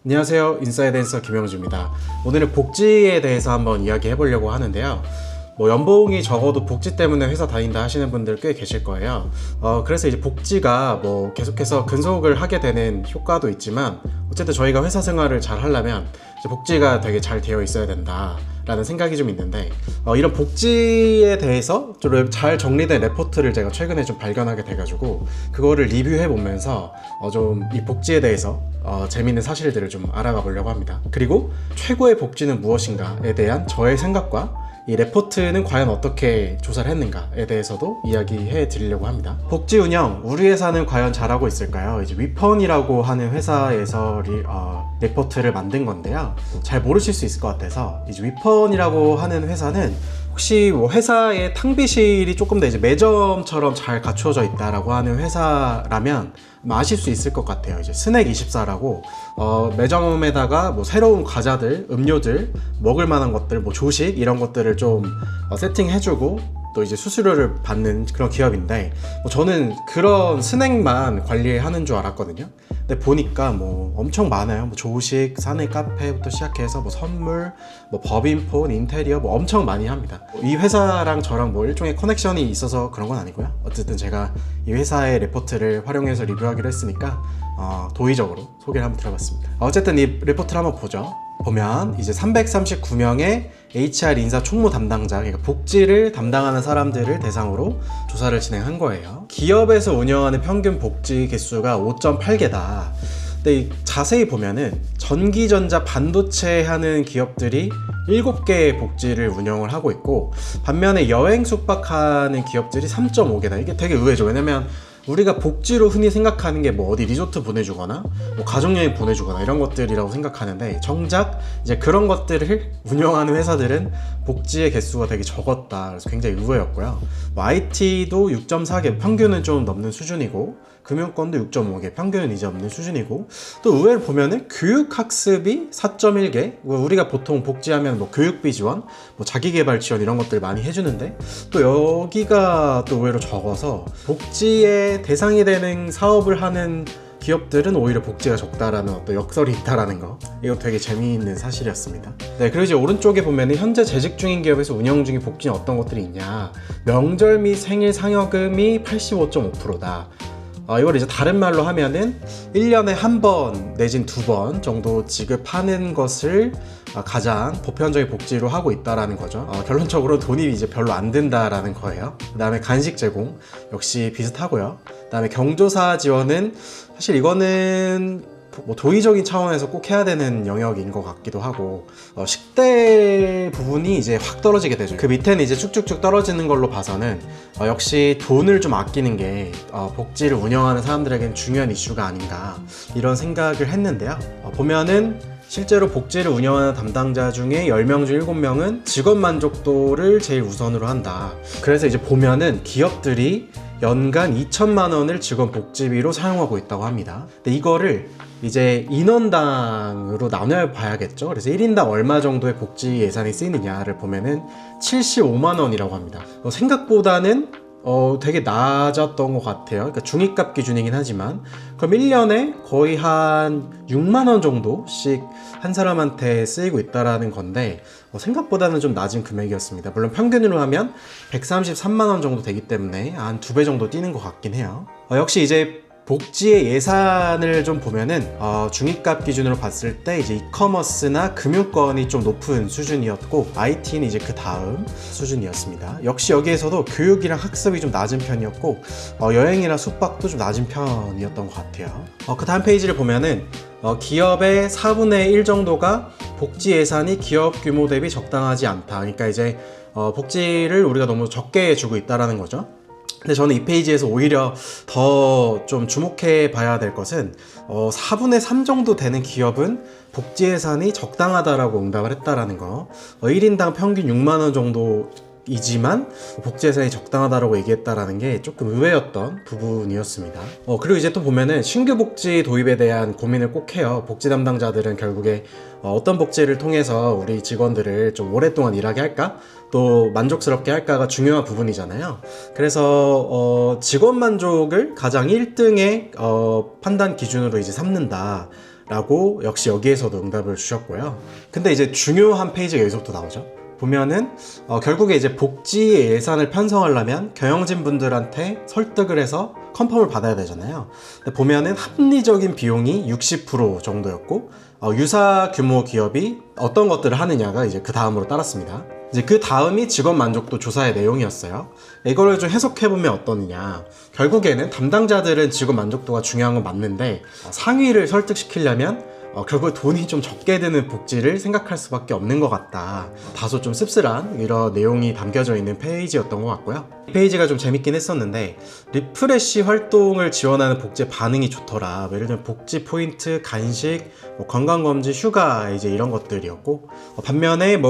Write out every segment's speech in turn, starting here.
안녕하세요. 인사이드 댄서 김영주입니다. 오늘은 복지에 대해서 한번 이야기해 보려고 하는데요. 연봉이 적어도 복지 때문에 회사 다닌다 하시는 분들 꽤 계실 거예요. 그래서 이제 복지가 계속해서 근속을 하게 되는 효과도 있지만, 어쨌든 저희가 회사 생활을 잘 하려면 이제 복지가 되게 잘 되어 있어야 된다 라는 생각이 좀 있는데, 이런 복지에 대해서 좀 잘 정리된 레포트를 제가 최근에 좀 발견하게 돼가지고 그거를 리뷰해 보면서 좀 이 복지에 대해서 재미있는 사실들을 좀 알아가 보려고 합니다. 그리고 최고의 복지는 무엇인가에 대한 저의 생각과 이 레포트는 과연 어떻게 조사를 했는가에 대해서도 이야기해 드리려고 합니다. 복지 운영, 우리 회사는 과연 잘하고 있을까요? 이제 위펀이라고 하는 회사에서 레포트를 만든 건데요. 잘 모르실 수 있을 것 같아서, 이제 위펀이라고 하는 회사는 혹시 회사의 탕비실이 조금 더 이제 매점처럼 잘 갖추어져 있다라고 하는 회사라면 아실 수 있을 것 같아요. 이제 스낵24라고 매점에다가 새로운 과자들, 음료들, 먹을 만한 것들, 조식 이런 것들을 좀 세팅해주고 또 이제 수수료를 받는 그런 기업인데, 저는 그런 스낵만 관리하는 줄 알았거든요. 근데 보니까 엄청 많아요. 조식, 사내 카페부터 시작해서 선물, 법인폰, 인테리어 엄청 많이 합니다. 이 회사랑 저랑 일종의 커넥션이 있어서 그런 건 아니고요. 어쨌든 제가 이 회사의 레포트를 활용해서 리뷰하기로 했으니까 도의적으로 소개를 한번 드려봤습니다. 어쨌든 이 레포트를 한번 보죠. 보면 이제 339명의 HR 인사 총무 담당자, 그러니까 복지를 담당하는 사람들을 대상으로 조사를 진행한 거예요. 기업에서 운영하는 평균 복지 개수가 5.8개다. 근데 자세히 보면은 전기전자 반도체 하는 기업들이 7개의 복지를 운영을 하고 있고, 반면에 여행 숙박하는 기업들이 3.5개다. 이게 되게 의외죠. 왜냐면 우리가 복지로 흔히 생각하는 게 어디 리조트 보내주거나 가족여행 보내주거나 이런 것들이라고 생각하는데, 정작 이제 그런 것들을 운영하는 회사들은 복지의 개수가 되게 적었다. 그래서 굉장히 의외였고요. IT도 6.4개, 평균은 좀 넘는 수준이고, 금융권도 6.5개, 평균은 이제 없는 수준이고, 또 의외로 보면은 교육학습이 4.1개, 우리가 보통 복지하면 교육비 지원, 자기개발 지원 이런 것들 많이 해주는데, 또 여기가 또 의외로 적어서 복지의 대상이 되는 사업을 하는 기업들은 오히려 복지가 적다라는 어떤 역설이 있다라는 거, 이거 되게 재미있는 사실이었습니다. 네, 그리고 이제 오른쪽에 보면은 현재 재직 중인 기업에서 운영 중인 복지는 어떤 것들이 있냐. 명절 및 생일 상여금이 85.5%다. 이걸 이제 다른 말로 하면은 1년에 한 번 내진 2번 정도 지급하는 것을 가장 보편적인 복지로 하고 있다라는 거죠. 결론적으로 돈이 이제 별로 안 든다라는 거예요. 그 다음에 간식 제공 역시 비슷하고요. 그 다음에 경조사 지원은 사실 이거는 도의적인 차원에서 꼭 해야 되는 영역인 것 같기도 하고, 식대 부분이 이제 확 떨어지게 되죠. 그 밑에는 이제 쭉쭉쭉 떨어지는 걸로 봐서는 역시 돈을 좀 아끼는 게 복지를 운영하는 사람들에게는 중요한 이슈가 아닌가, 이런 생각을 했는데요. 보면은 실제로 복지를 운영하는 담당자 중에 10명 중 7명은 직원 만족도를 제일 우선으로 한다. 그래서 이제 보면은 기업들이 연간 2천만 원을 직원 복지비로 사용하고 있다고 합니다. 근데 이거를 이제 인원당으로 나눠 봐야겠죠. 그래서 1인당 얼마 정도의 복지 예산이 쓰이느냐를 보면은 75만 원이라고 합니다. 생각보다는 되게 낮았던 것 같아요. 그러니까 중위값 기준이긴 하지만, 그럼 1년에 거의 한 6만 원 정도씩 한 사람한테 쓰이고 있다라는 건데, 생각보다는 좀 낮은 금액이었습니다. 물론 평균으로 하면 133만 원 정도 되기 때문에 한 2배 정도 뛰는 것 같긴 해요. 역시 이제 복지의 예산을 좀 보면은 중위값 기준으로 봤을 때 이제 이커머스나 금융권이 좀 높은 수준이었고, IT는 이제 그 다음 수준이었습니다. 역시 여기에서도 교육이랑 학습이 좀 낮은 편이었고, 여행이나 숙박도 좀 낮은 편이었던 것 같아요. 그 다음 페이지를 보면은 기업의 4분의 1 정도가 복지 예산이 기업 규모 대비 적당하지 않다. 그러니까 이제 복지를 우리가 너무 적게 주고 있다라는 거죠. 근데 저는 이 페이지에서 오히려 더 좀 주목해 봐야 될 것은 4분의 3 정도 되는 기업은 복지 예산이 적당하다라고 응답을 했다라는 거. 1인당 평균 6만 원 정도 이지만 복지 예산이 적당하다라고 얘기했다라는 게 조금 의외였던 부분이었습니다. 그리고 이제 또 보면은 신규 복지 도입에 대한 고민을 꼭 해요. 복지 담당자들은 결국에 어떤 복지를 통해서 우리 직원들을 좀 오랫동안 일하게 할까? 또 만족스럽게 할까가 중요한 부분이잖아요. 그래서 직원 만족을 가장 1등의 판단 기준으로 이제 삼는다 라고 역시 여기에서도 응답을 주셨고요. 근데 이제 중요한 페이지가 여기서부터 나오죠. 보면은 결국에 이제 복지 예산을 편성하려면 경영진 분들한테 설득을 해서 컨펌을 받아야 되잖아요. 근데 보면은 합리적인 비용이 60% 정도였고 유사 규모 기업이 어떤 것들을 하느냐가 이제 그 다음으로 따랐습니다. 이제 그 다음이 직원 만족도 조사의 내용이었어요. 이거를 좀 해석해보면 어떠느냐. 결국에는 담당자들은 직원 만족도가 중요한 건 맞는데 상위를 설득시키려면 결국 돈이 좀 적게 드는 복지를 생각할 수밖에 없는 것 같다. 다소 좀 씁쓸한 이런 내용이 담겨져 있는 페이지였던 것 같고요. 이 페이지가 좀 재밌긴 했었는데 리프레시 활동을 지원하는 복지의 반응이 좋더라. 예를 들면 복지 포인트, 간식, 건강검진, 휴가 이제 이런 것들이었고 반면에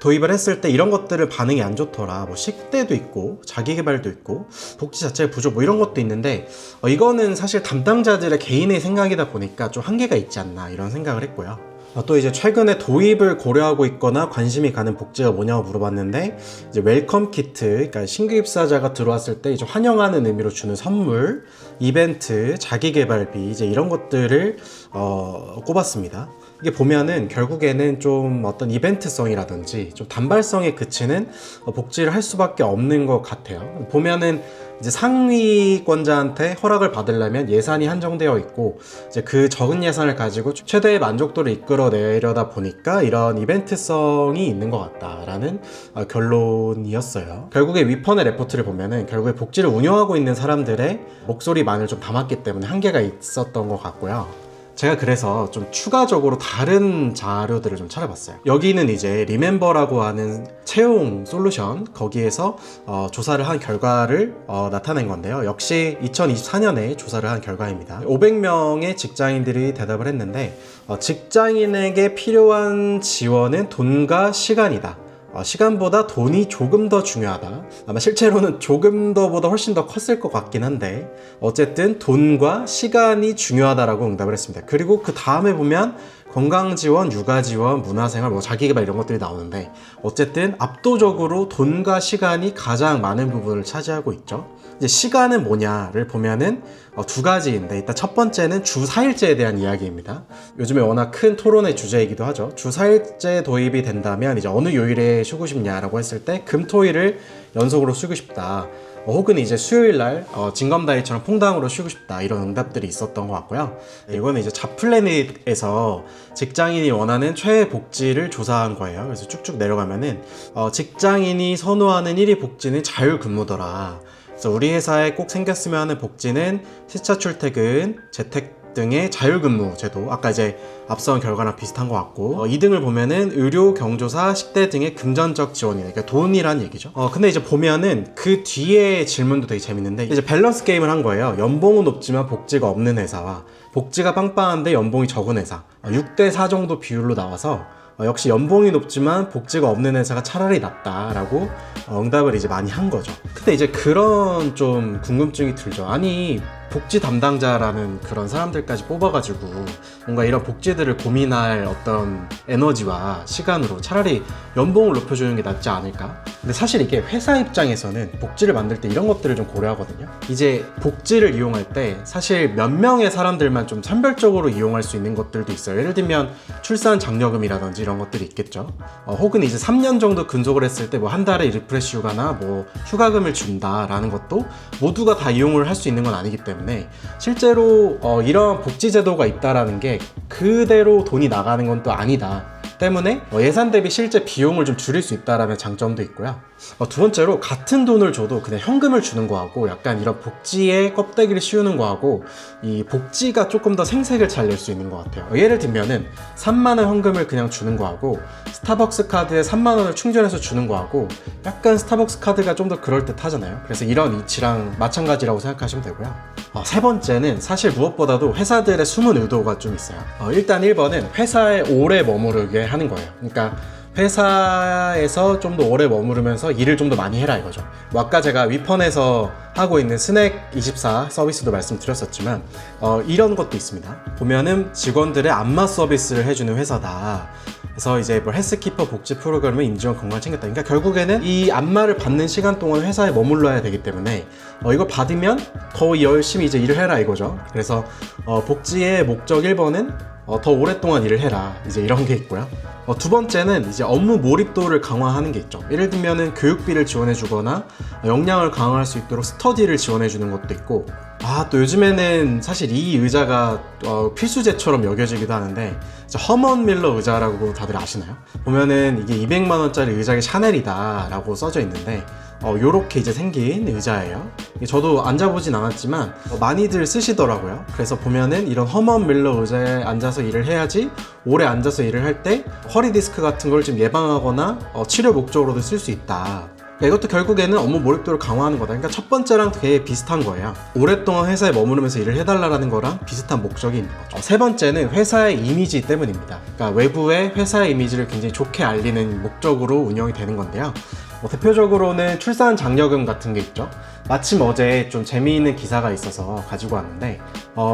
도입을 했을 때 이런 것들은 반응이 안 좋더라. 식대도 있고 자기개발도 있고 복지 자체의 부족 이런 것도 있는데 이거는 사실 담당자들의 개인의 생각이다 보니까 좀 한계가 있지 않나 이런 생각을 했고요. 또 이제 최근에 도입을 고려하고 있거나 관심이 가는 복지가 뭐냐고 물어봤는데 이제 웰컴 키트, 그러니까 신규 입사자가 들어왔을 때 이제 환영하는 의미로 주는 선물, 이벤트, 자기개발비 이제 이런 것들을 꼽았습니다. 이게 보면은 결국에는 좀 어떤 이벤트성이라든지 좀 단발성에 그치는 복지를 할 수밖에 없는 것 같아요. 보면은 이제 상위권자한테 허락을 받으려면 예산이 한정되어 있고 이제 그 적은 예산을 가지고 최대의 만족도를 이끌어내려다 보니까 이런 이벤트성이 있는 것 같다라는 결론이었어요. 결국에 위펀의 레포트를 보면은 결국에 복지를 운영하고 있는 사람들의 목소리만을 좀 담았기 때문에 한계가 있었던 것 같고요. 제가 그래서 좀 추가적으로 다른 자료들을 좀 찾아봤어요. 여기는 이제 리멤버라고 하는 채용 솔루션 거기에서 조사를 한 결과를 나타낸 건데요. 역시 2024년에 조사를 한 결과입니다. 500명의 직장인들이 대답을 했는데 직장인에게 필요한 지원은 돈과 시간이다. 시간보다 돈이 조금 더 중요하다. 아마 실제로는 조금 더보다 훨씬 더 컸을 것 같긴 한데 어쨌든 돈과 시간이 중요하다라고 응답을 했습니다. 그리고 그 다음에 보면 건강지원, 육아지원, 문화생활, 자기개발 이런 것들이 나오는데 어쨌든 압도적으로 돈과 시간이 가장 많은 부분을 차지하고 있죠. 이제 시간은 뭐냐를 보면은 두 가지인데 일단 첫 번째는 주 4일제에 대한 이야기입니다. 요즘에 워낙 큰 토론의 주제이기도 하죠. 주 4일제 도입이 된다면 이제 어느 요일에 쉬고 싶냐라고 했을 때 금, 토일을 연속으로 쉬고 싶다. 혹은 이제 수요일날 징검다리처럼 퐁당으로 쉬고 싶다 이런 응답들이 있었던 것 같고요. 이거는 이제 잡플래닛에서 직장인이 원하는 최애 복지를 조사한 거예요. 그래서 쭉쭉 내려가면은 직장인이 선호하는 1위 복지는 자율근무더라. 그래서 우리 회사에 꼭 생겼으면 하는 복지는 시차 출퇴근, 재택 등의 자율근무 제도, 아까 이제 앞선 결과랑 비슷한 것 같고 2등을 보면은 의료, 경조사, 식대 등의 금전적 지원이네. 그러니까 돈이란 얘기죠. 근데 이제 보면은 그 뒤에 질문도 되게 재밌는데 이제 밸런스 게임을 한 거예요. 연봉은 높지만 복지가 없는 회사와 복지가 빵빵한데 연봉이 적은 회사 6대4 정도 비율로 나와서 역시 연봉이 높지만 복지가 없는 회사가 차라리 낫다라고 응답을 이제 많이 한 거죠. 근데 이제 그런 좀 궁금증이 들죠. 아니 복지 담당자라는 그런 사람들까지 뽑아가지고 뭔가 이런 복지들을 고민할 어떤 에너지와 시간으로 차라리 연봉을 높여주는 게 낫지 않을까? 근데 사실 이게 회사 입장에서는 복지를 만들 때 이런 것들을 좀 고려하거든요. 이제 복지를 이용할 때 사실 몇 명의 사람들만 좀 선별적으로 이용할 수 있는 것들도 있어요. 예를 들면 출산 장려금이라든지 이런 것들이 있겠죠. 혹은 이제 3년 정도 근속을 했을 때 뭐 한 달에 리프레시 휴가나 뭐 휴가금을 준다라는 것도 모두가 다 이용을 할 수 있는 건 아니기 때문에 실제로 이런 복지 제도가 있다라는 게 그대로 돈이 나가는 건 또 아니다. 때문에 예산 대비 실제 비용을 좀 줄일 수 있다라는 장점도 있고요. 두 번째로 같은 돈을 줘도 그냥 현금을 주는 거하고 약간 이런 복지의 껍데기를 씌우는 거하고 이 복지가 조금 더 생색을 잘 낼 수 있는 것 같아요. 예를 들면은 3만 원 현금을 그냥 주는 거하고 스타벅스 카드에 3만 원을 충전해서 주는 거하고 약간 스타벅스 카드가 좀 더 그럴듯하잖아요. 그래서 이런 이치랑 마찬가지라고 생각하시면 되고요. 세 번째는 사실 무엇보다도 회사들의 숨은 의도가 좀 있어요. 일단 1번은 회사에 오래 머무르게 하는 거예요. 그러니까 회사에서 좀 더 오래 머무르면서 일을 좀 더 많이 해라 이거죠. 아까 제가 위펀에서 하고 있는 스낵24 서비스도 말씀드렸었지만 이런 것도 있습니다. 보면은 직원들의 안마 서비스를 해주는 회사다. 그래서 이제 뭐 헬스키퍼 복지 프로그램을 인지원 건강 챙겼다. 그러니까 결국에는 이 안마를 받는 시간 동안 회사에 머물러야 되기 때문에 이거 받으면 더 열심히 이제 일을 해라 이거죠. 그래서 복지의 목적 1번은 더 오랫동안 일을 해라, 이제 이런 게 있고요. 두 번째는 이제 업무 몰입도를 강화하는 게 있죠. 예를 들면은 교육비를 지원해 주거나 역량을 강화할 수 있도록 스터디를 지원해 주는 것도 있고, 또 요즘에는 사실 이 의자가 필수제처럼 여겨지기도 하는데, 허먼 밀러 의자라고 다들 아시나요? 보면은 이게 200만 원짜리 의자가 샤넬이다 라고 써져 있는데, 요렇게 이제 생긴 의자예요. 저도 앉아보진 않았지만 많이들 쓰시더라고요. 그래서 보면은 이런 허먼 밀러 의자에 앉아서 일을 해야지 오래 앉아서 일을 할 때 허리 디스크 같은 걸 좀 예방하거나 치료 목적으로도 쓸 수 있다. 이것도 결국에는 업무 몰입도를 강화하는 거다. 그러니까 첫 번째랑 되게 비슷한 거예요. 오랫동안 회사에 머무르면서 일을 해달라는 거랑 비슷한 목적이 있는 거죠. 세 번째는 회사의 이미지 때문입니다. 그러니까 외부에 회사의 이미지를 굉장히 좋게 알리는 목적으로 운영이 되는 건데요. 대표적으로는 출산 장려금 같은 게 있죠. 마침 어제 좀 재미있는 기사가 있어서 가지고 왔는데,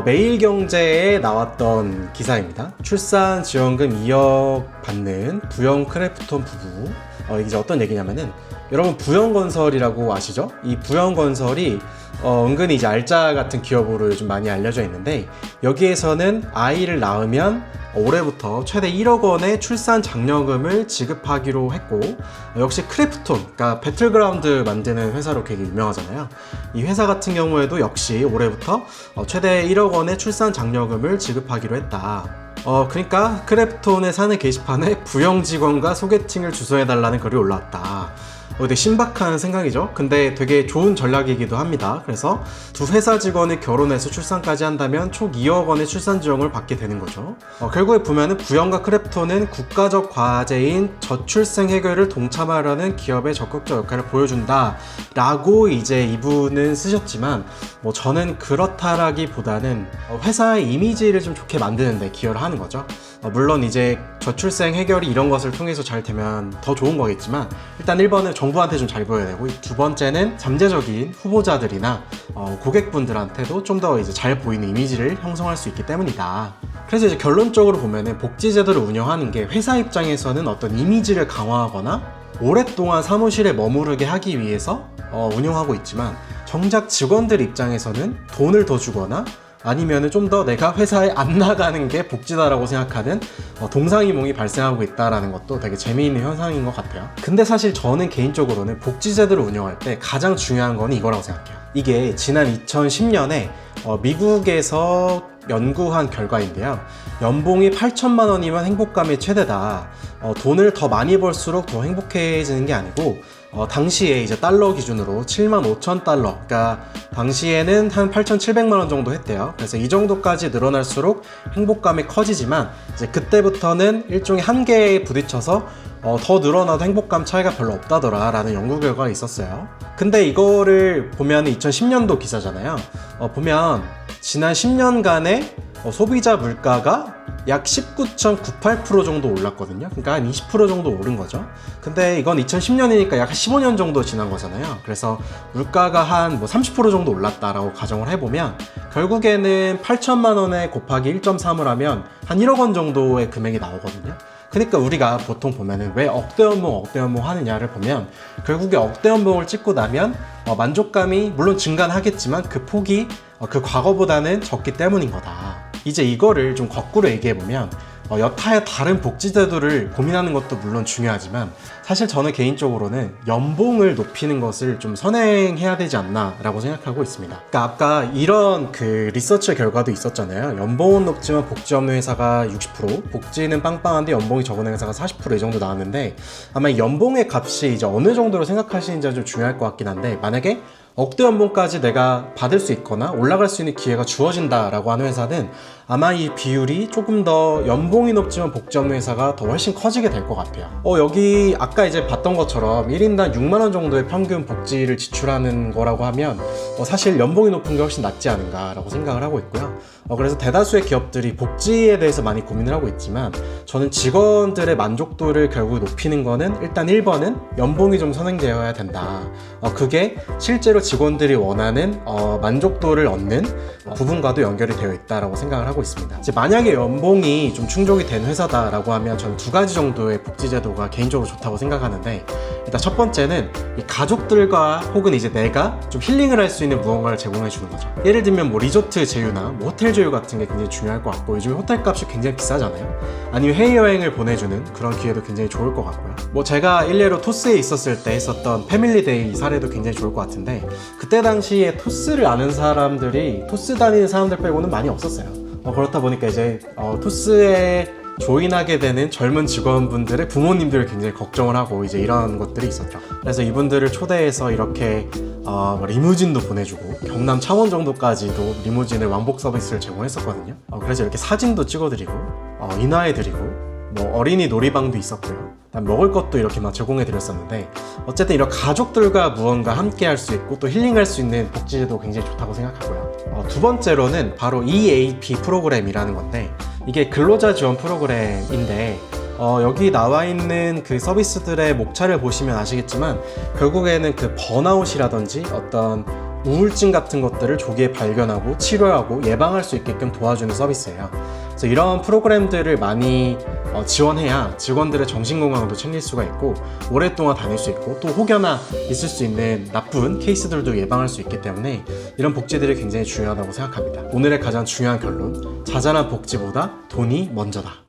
매일경제에 나왔던 기사입니다. 출산 지원금 2억 받는 부영 크래프톤 부부. 이게 어떤 얘기냐면은, 여러분 부영건설이라고 아시죠? 이 부영건설이 은근히 이제 알짜 같은 기업으로 요즘 많이 알려져 있는데, 여기에서는 아이를 낳으면 올해부터 최대 1억 원의 출산 장려금을 지급하기로 했고, 역시 크래프톤, 그러니까 배틀그라운드 만드는 회사로 되게 유명하잖아요. 이 회사 같은 경우에도 역시 올해부터 최대 1억 원의 출산 장려금을 지급하기로 했다. 그러니까 크래프톤의 사내 게시판에 부영 직원과 소개팅을 주선해달라는 글이 올라왔다. 되게 신박한 생각이죠. 근데 되게 좋은 전략이기도 합니다. 그래서 두 회사 직원이 결혼해서 출산까지 한다면 총 2억 원의 출산 지원을 받게 되는 거죠. 결국에 보면은 부영과 크래프톤은 국가적 과제인 저출생 해결을 동참하려는 기업의 적극적 역할을 보여준다 라고 이제 이분은 쓰셨지만, 저는 그렇다라기보다는 회사의 이미지를 좀 좋게 만드는 데 기여를 하는 거죠. 물론 이제 저출생 해결이 이런 것을 통해서 잘 되면 더 좋은 거겠지만, 일단 1번은 정부한테 좀 잘 보여야 되고, 두 번째는 잠재적인 후보자들이나 고객분들한테도 좀 더 이제 잘 보이는 이미지를 형성할 수 있기 때문이다. 그래서 이제 결론적으로 보면은 복지제도를 운영하는 게 회사 입장에서는 어떤 이미지를 강화하거나 오랫동안 사무실에 머무르게 하기 위해서 운영하고 있지만, 정작 직원들 입장에서는 돈을 더 주거나 아니면은 좀 더 내가 회사에 안 나가는 게 복지다라고 생각하는 동상이몽이 발생하고 있다라는 것도 되게 재미있는 현상인 것 같아요. 근데 사실 저는 개인적으로는 복지제도를 운영할 때 가장 중요한 건 이거라고 생각해요. 이게 지난 2010년에 미국에서 연구한 결과인데요. 연봉이 8천만 원이면 행복감이 최대다. 돈을 더 많이 벌수록 더 행복해지는 게 아니고, 당시에 이제 달러 기준으로 75,000달러, 그러니까 당시에는 한 8,700만 원 정도 했대요. 그래서 이 정도까지 늘어날수록 행복감이 커지지만, 이제 그때부터는 일종의 한계에 부딪혀서 더 늘어나도 행복감 차이가 별로 없다더라 라는 연구 결과가 있었어요. 근데 이거를 보면 2010년도 기사잖아요. 보면 지난 10년간의 소비자 물가가 약 19.98% 정도 올랐거든요. 그러니까 한 20% 정도 오른 거죠. 근데 이건 2010년이니까 약 15년 정도 지난 거잖아요. 그래서 물가가 한 30% 정도 올랐다라고 가정을 해보면, 결국에는 8천만 원에 곱하기 1.3을 하면 한 1억 원 정도의 금액이 나오거든요. 그러니까 우리가 보통 보면은 왜 억대 연봉 하느냐를 보면, 결국에 억대 연봉을 찍고 나면 만족감이 물론 증가는 하겠지만 그 폭이 그 과거보다는 적기 때문인 거다. 이제 이거를 좀 거꾸로 얘기해보면, 여타의 다른 복지제도를 고민하는 것도 물론 중요하지만, 사실 저는 개인적으로는 연봉을 높이는 것을 좀 선행해야 되지 않나 라고 생각하고 있습니다. 그러니까 아까 이런 그 리서치 결과도 있었잖아요. 연봉은 높지만 복지 없는 회사가 60%, 복지는 빵빵한데 연봉이 적은 회사가 40% 이 정도 나왔는데, 아마 연봉의 값이 이제 어느 정도로 생각하시는지가 좀 중요할 것 같긴 한데, 만약에 억대 연봉까지 내가 받을 수 있거나 올라갈 수 있는 기회가 주어진다라고 하는 회사는 아마 이 비율이 조금 더 연봉이 높지만 복지 없는 회사가 더 훨씬 커지게 될 것 같아요. 여기 아까 이제 봤던 것처럼 1인당 6만 원 정도의 평균 복지를 지출하는 거라고 하면 사실 연봉이 높은 게 훨씬 낫지 않은가라고 생각을 하고 있고요. 그래서 대다수의 기업들이 복지에 대해서 많이 고민을 하고 있지만, 저는 직원들의 만족도를 결국 높이는 거는 일단 1번은 연봉이 좀 선행되어야 된다. 그게 실제로 직원들이 원하는 만족도를 얻는 부분과도 연결이 되어 있다라고 생각을 하고 하고 있습니다. 이제 만약에 연봉이 좀 충족이 된 회사다라고 하면 저는 두 가지 정도의 복지 제도가 개인적으로 좋다고 생각하는데, 일단 첫 번째는 이 가족들과 혹은 이제 내가 좀 힐링을 할 수 있는 무언가를 제공해 주는 거죠. 예를 들면 뭐 리조트 제휴나 뭐 호텔 제휴 같은 게 굉장히 중요할 것 같고, 요즘 호텔 값이 굉장히 비싸잖아요. 아니면 해외여행을 보내주는 그런 기회도 굉장히 좋을 것 같고요. 뭐 제가 일례로 토스에 있었을 때 했었던 패밀리데이 사례도 굉장히 좋을 것 같은데, 그때 당시에 토스를 아는 사람들이 토스 다니는 사람들 빼고는 많이 없었어요. 그렇다 보니까 이제 토스에 조인하게 되는 젊은 직원분들의 부모님들을 굉장히 걱정을 하고 이제 이런 것들이 있었죠. 그래서 이분들을 초대해서 이렇게 리무진도 보내주고 경남 창원 정도까지도 리무진을 왕복 서비스를 제공했었거든요. 그래서 이렇게 사진도 찍어드리고 인화해드리고 뭐 어린이 놀이방도 있었고요. 먹을 것도 이렇게 막 제공해드렸었는데, 어쨌든 이런 가족들과 무언가 함께 할 수 있고 또 힐링할 수 있는 복지제도 굉장히 좋다고 생각하고요. 두 번째로는 바로 EAP 프로그램이라는 건데, 이게 근로자 지원 프로그램인데 여기 나와 있는 그 서비스들의 목차를 보시면 아시겠지만 결국에는 그 번아웃이라든지 어떤 우울증 같은 것들을 조기에 발견하고 치료하고 예방할 수 있게끔 도와주는 서비스예요. 그래서 이런 프로그램들을 많이 지원해야 직원들의 정신건강도 챙길 수가 있고 오랫동안 다닐 수 있고 또 혹여나 있을 수 있는 나쁜 케이스들도 예방할 수 있기 때문에 이런 복지들이 굉장히 중요하다고 생각합니다. 오늘의 가장 중요한 결론, 자잘한 복지보다 돈이 먼저다.